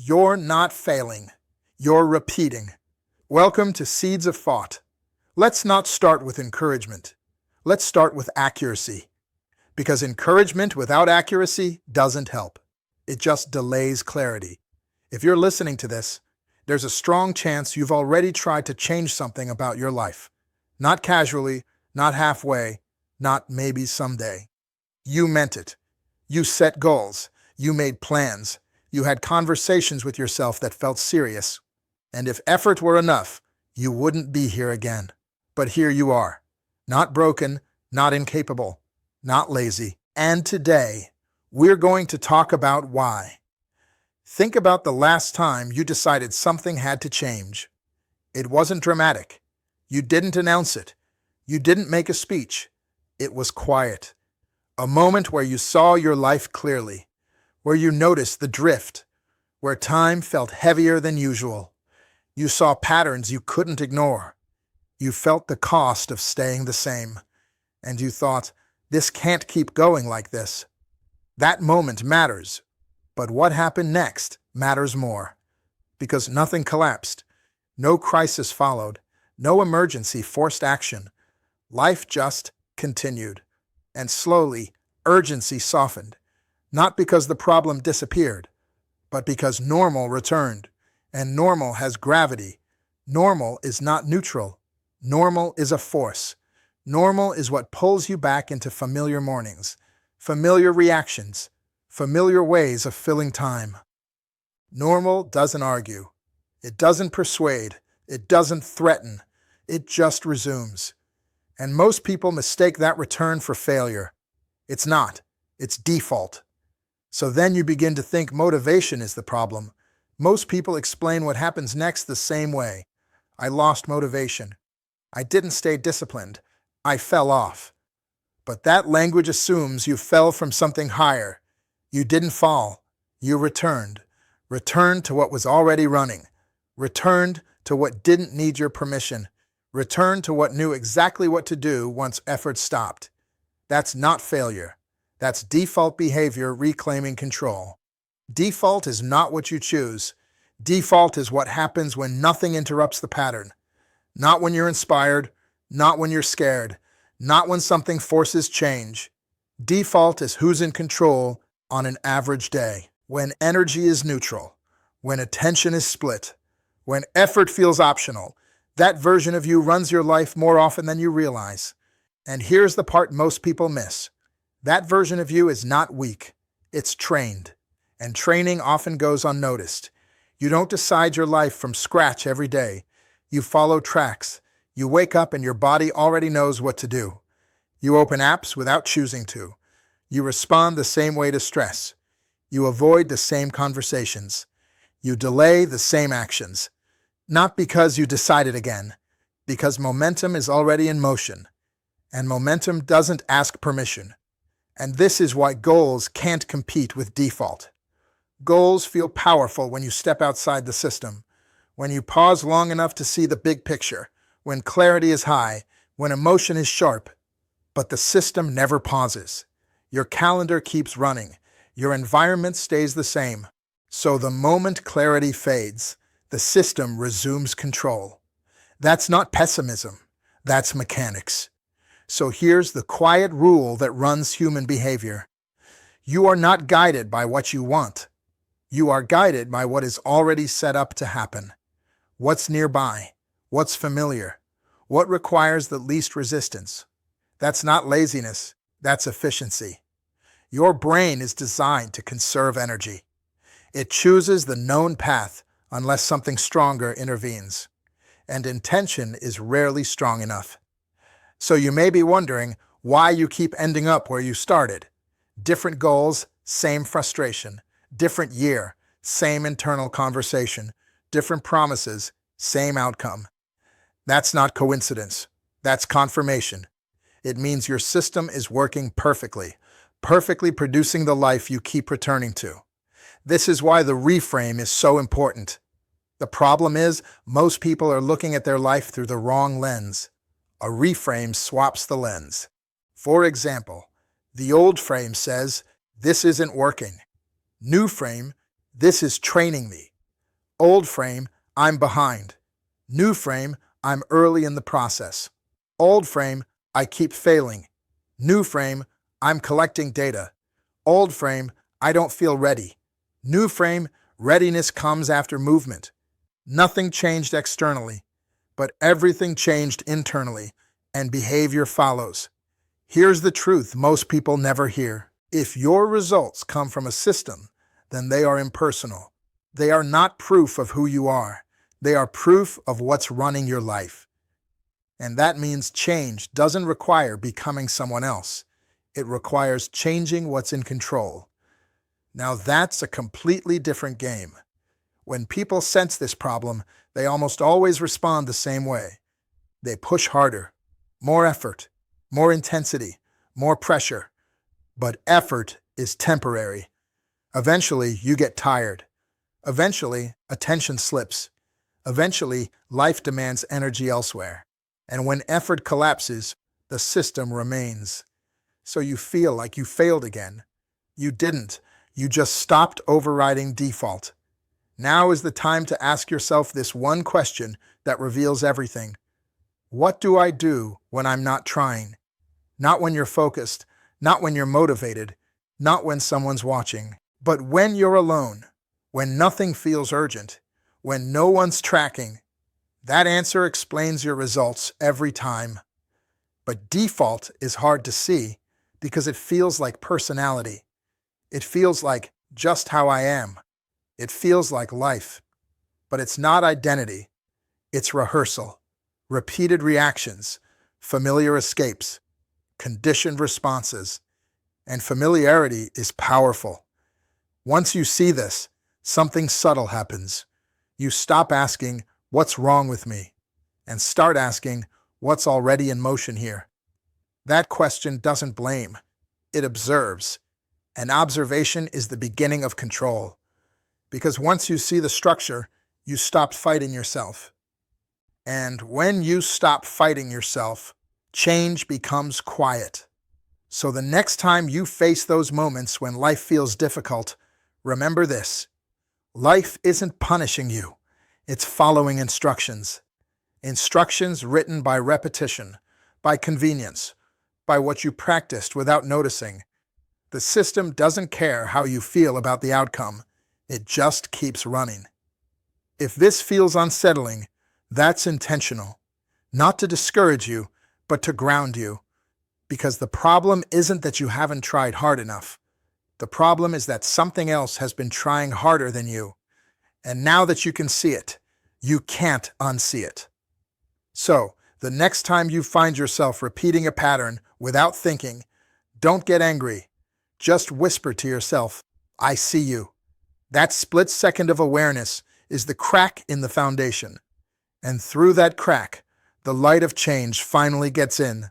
You're not failing. You're repeating. Welcome to Seeds of Thought. Let's not start with encouragement. Let's start with accuracy. Because encouragement without accuracy doesn't help. It just delays clarity. If you're listening to this, there's a strong chance you've already tried to change something about your life. Not casually, not halfway, not maybe someday. You meant it. You set goals. You made plans. You had conversations with yourself that felt serious. And if effort were enough, you wouldn't be here again. But here you are. Not broken, not incapable, not lazy. And today, we're going to talk about why. Think about the last time you decided something had to change. It wasn't dramatic. You didn't announce it. You didn't make a speech. It was quiet. A moment where you saw your life clearly, where you noticed the drift, where time felt heavier than usual. You saw patterns you couldn't ignore. You felt the cost of staying the same. And you thought, this can't keep going like this. That moment matters. But what happened next matters more. Because nothing collapsed. No crisis followed. No emergency forced action. Life just continued. And slowly, urgency softened. Not because the problem disappeared, but because normal returned. And normal has gravity. Normal is not neutral. Normal is a force. Normal is what pulls you back into familiar mornings, familiar reactions, familiar ways of filling time. Normal doesn't argue. It doesn't persuade. It doesn't threaten. It just resumes. And most people mistake that return for failure. It's not. It's default. So then you begin to think motivation is the problem. Most people explain what happens next the same way. I lost motivation. I didn't stay disciplined. I fell off. But that language assumes you fell from something higher. You didn't fall. You returned. Returned to what was already running. Returned to what didn't need your permission. Returned to what knew exactly what to do once effort stopped. That's not failure. That's default behavior reclaiming control. Default is not what you choose. Default is what happens when nothing interrupts the pattern. Not when you're inspired, not when you're scared, not when something forces change. Default is who's in control on an average day. When energy is neutral, when attention is split, when effort feels optional, that version of you runs your life more often than you realize. And here's the part most people miss. That version of you is not weak. It's trained. And training often goes unnoticed. You don't decide your life from scratch every day. You follow tracks. You wake up and your body already knows what to do. You open apps without choosing to. You respond the same way to stress. You avoid the same conversations. You delay the same actions. Not because you decided again, because momentum is already in motion. And momentum doesn't ask permission. And this is why goals can't compete with default. Goals feel powerful when you step outside the system, when you pause long enough to see the big picture, when clarity is high, when emotion is sharp. But the system never pauses. Your calendar keeps running. Your environment stays the same. So the moment clarity fades, the system resumes control. That's not pessimism. That's mechanics. So here's the quiet rule that runs human behavior. You are not guided by what you want. You are guided by what is already set up to happen. What's nearby? What's familiar? What requires the least resistance? That's not laziness. That's efficiency. Your brain is designed to conserve energy. It chooses the known path unless something stronger intervenes. And intention is rarely strong enough. So you may be wondering why you keep ending up where you started. Different goals, same frustration. Different year, same internal conversation. Different promises, same outcome. That's not coincidence. That's confirmation. It means your system is working perfectly producing the life you keep returning to. This is why the reframe is so important. The problem is, most people are looking at their life through the wrong lens. A reframe swaps the lens. For example, the old frame says, "This isn't working." New frame, "This is training me." Old frame, I'm behind. New frame, I'm early in the process. Old frame, I keep failing. New frame, I'm collecting data. Old frame, I don't feel ready. New frame, readiness comes after movement. Nothing changed externally, but everything changed internally, and behavior follows. Here's the truth most people never hear. If your results come from a system, then they are impersonal. They are not proof of who you are. They are proof of what's running your life. And that means change doesn't require becoming someone else. It requires changing what's in control. Now that's a completely different game. When people sense this problem, they almost always respond the same way. They push harder, more effort, more intensity, more pressure. But effort is temporary. Eventually, you get tired. Eventually, attention slips. Eventually, life demands energy elsewhere. And when effort collapses, the system remains. So you feel like you failed again. You didn't. You just stopped overriding default. Now is the time to ask yourself this one question that reveals everything. What do I do when I'm not trying? Not when you're focused, not when you're motivated, not when someone's watching, but when you're alone, when nothing feels urgent, when no one's tracking. That answer explains your results every time. But default is hard to see because it feels like personality. It feels like just how I am. It feels like life. But it's not identity. It's rehearsal, repeated reactions, familiar escapes, conditioned responses. And familiarity is powerful. Once you see this, something subtle happens. You stop asking, "What's wrong with me?" and start asking, "What's already in motion here?" That question doesn't blame. It observes. And observation is the beginning of control. Because once you see the structure, you stop fighting yourself. And when you stop fighting yourself, change becomes quiet. So the next time you face those moments when life feels difficult, remember this. Life isn't punishing you. It's following instructions. Instructions written by repetition, by convenience, by what you practiced without noticing. The system doesn't care how you feel about the outcome. It just keeps running. If this feels unsettling, that's intentional. Not to discourage you, but to ground you. Because the problem isn't that you haven't tried hard enough. The problem is that something else has been trying harder than you. And now that you can see it, you can't unsee it. So, the next time you find yourself repeating a pattern without thinking, don't get angry. Just whisper to yourself, "I see you." That split second of awareness is the crack in the foundation. And through that crack, the light of change finally gets in.